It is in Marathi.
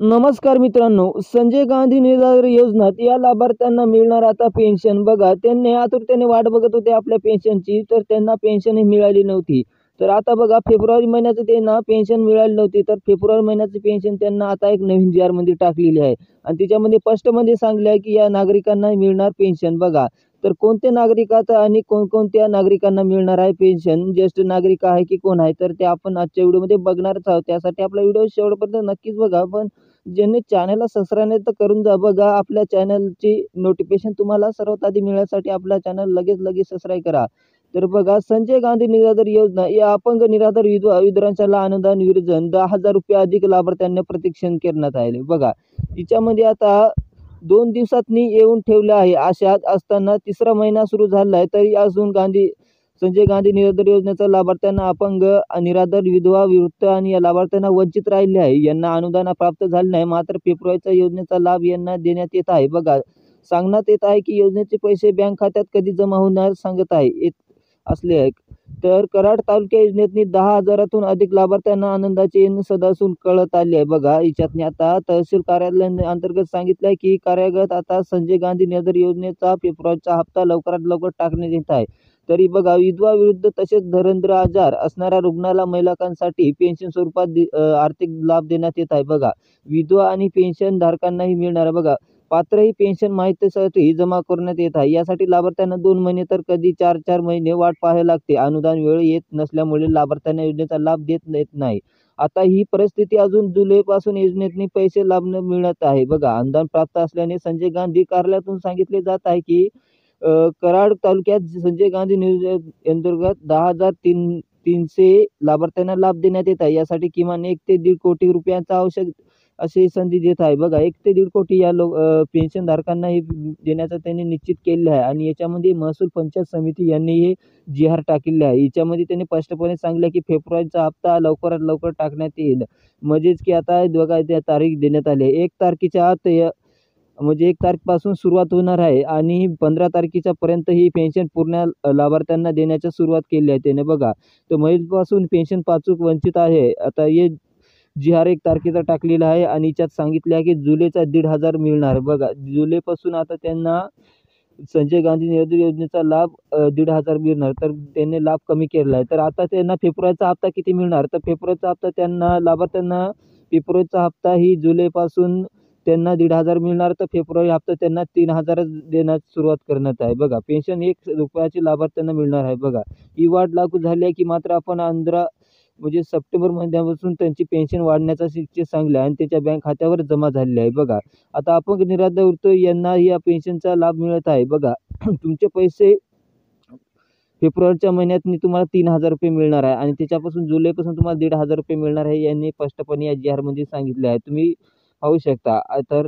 नमस्कार मित्रांनो, संजय गांधी निराधार योजनेत या लाभार्थ्यांना मिळणार आता पेन्शन. बघा, त्यांनी आतुरतेने वाट बघत होते आपल्या पेन्शनची, तर त्यांना पेन्शनही मिळाली नव्हती. तर आता बघा, फेब्रुवारी महिन्याचं त्यांना पेन्शन मिळाली नव्हती, तर फेब्रुवारी महिन्याची पेन्शन त्यांना आता एक नवीन जी-आरमध्ये टाकलेली आहे आणि तिच्यामध्ये स्पष्टमध्ये सांगले आहे की या नागरिकांना मिळणार पेन्शन. बघा, तर कोणते नागरिक आता आणि कोणकोणत्या नागरिकांना मिळणार आहे पेन्शन, ज्येष्ठ नागरिक आहे की कोण आहे, तर ते आपण आजच्या व्हिडिओमध्ये बघणारच आहोत. त्यासाठी आपला व्हिडिओ शेवटपर्यंत नक्कीच बघा. पण ज्यांनी चॅनलला सबस्क्राईब नाही तर करून जा. बघा, आपल्या चॅनलची नोटिफिकेशन तुम्हाला सर्वात आधी मिळण्यासाठी आपला चॅनल लगेच सबस्क्राईब करा. तर बघा, संजय गांधी निराधार योजना या अपंग निराधार विधवांच्या अनुदान वितरण ₹10,000 अधिक लाभार्थ्यांना प्रशिक्षण करण्यात आले. बघा, हिच्यामध्ये आता 2 दिवसांनी येऊन ठेवलं आहे. अशात असताना तिसरा महिना सुरू झाला आहे, तरी अजून संजय गांधी निराधार योजनेचा लाभार्थ्यांना अपंग, निराधार, विधवा, वृद्ध आणि या लाभार्थ्यांना वंचित राहिले आहे. यांना अनुदान प्राप्त झाले नाही. मात्र फेब्रुवारीच्या योजनेचा लाभ यांना देण्यात येत आहे. बघा, सांगण्यात येत आहे की योजनेचे पैसे बँक खात्यात कधी जमा होणार सांगत आहे येत असले आहे. तर कराड तालुका योजनेतनी 10,000तून अधिक लाभार्थ्यांना आनंदाची सदासून कळत आली आहे. बघा, याच्यातनी आता तहसील कार्यालयाने अंतर्गत सांगितलं आहे की कार्यगत आता संजय गांधी निराधार योजनेचा फेब्रुवारीचा हप्ता लवकरात लवकर टाकण्यात येत आहे. तरी बघा, विधवा, वृद्ध तसेच धरंद्र आजार असणाऱ्या रुग्णाला महिलांसाठी पेन्शन स्वरूपात आर्थिक लाभ देण्यात येत आहे. बघा, विधवा आणि पेन्शन धारकांनाही मिळणार आहे. बघा, पात्र ही पेन्शन माहितीसाठी जमा करण्यात येत आहे. यासाठी लाभार्थ्यांना 2 महिने तर कधी 4-4 महिने वाट पाहावी लागते. अनुदान वेळ येत नसल्यामुळे लाभार्थ्यांना योजनेचा लाभ देत येत नाही. आता ही परिस्थिती अजून जुलैपासून योजनेतनी पैसे लाभ मिळत आहे. बघा, अनुदान प्राप्त असल्याने संजय गांधी कार्यालयातून सांगितले जात आहे की कराड तालुक्यात संजय गांधी अंतर्गत 10,300 लाभार्थ्यांना लाभ देण्यात येत आहे. यासाठी किमान 1 ते 1.5 कोटी रुपयांचा आवश्यक अशी संधी देत आहे. बघा, 1 ते 1.5 कोटी या पेन्शनधारकांना हे देण्याचं त्यांनी निश्चित केलेलं आहे आणि याच्यामध्ये महसूल पंचायत समिती यांनी हे जी-आर टाकलेले आहे. याच्यामध्ये त्यांनी स्पष्टपणे सांगितलं की फेब्रुवारीचा हप्ता लवकरात लवकर टाकण्यात येईल. म्हणजेच की आता बघा, त्या तारीख देण्यात आली आहे. 1 तारखेच्या आत म्हणजे 1 तारखेपासून सुरुवात होणार आहे आणि 15 तारखेच्या पर्यंत ही पेन्शन पूर्ण लाभार्थ्यांना देण्याची सुरुवात केली आहे त्याने. बघा, तर महिन्यापासून पेन्शन पाचूक वंचित आहे. आता हे जी-आर 1 तारखेचा टाकलेला आहे आणि याच्यात सांगितले आहे की जुलैचा 1,500 मिळणार. बघा, जुलैपासून आता त्यांना संजय गांधी निराधार योजनेचा लाभ 1,500 मिळणार. तर त्यांनी लाभ कमी केला आहे. तर आता त्यांना फेब्रुवारीचा हप्ता किती मिळणार? तर फेब्रुवारीचा हप्ता त्यांना लाभार्थ्यांना फेब्रुवारीचा हप्ता ही जुलैपासून त्यांना 1,500 मिळणार. तर फेब्रुवारी हप्ता त्यांना 3,000 देण्यास सुरुवात करण्यात आहे. बघा, पेन्शन ₹1 लाभार्थ्यांना मिळणार आहे. बघा, ही वाढ लागू झाली आहे की मात्र आपण म्हणजे सप्टेंबर महिन्यापासून त्यांची पेन्शन वाढण्याचा निश्चित सांगले आणि त्यांच्या बँक खात्यावर जमा झालेली आहे. बघा, आता अपंग, निराधार, वृद्ध यांना या पेन्शनचा लाभ मिळत आहे. बघा, तुमचे पैसे फेब्रुवारीच्या महिन्यात तुम्हाला ₹3,000 मिळणार आहे आणि त्याच्यापासून जुलैपासून तुम्हाला ₹1,500 मिळणार आहे. यांनी स्पष्टपणे या जी-आरमध्ये सांगितले आहे. तुम्ही पाहू शकता. तर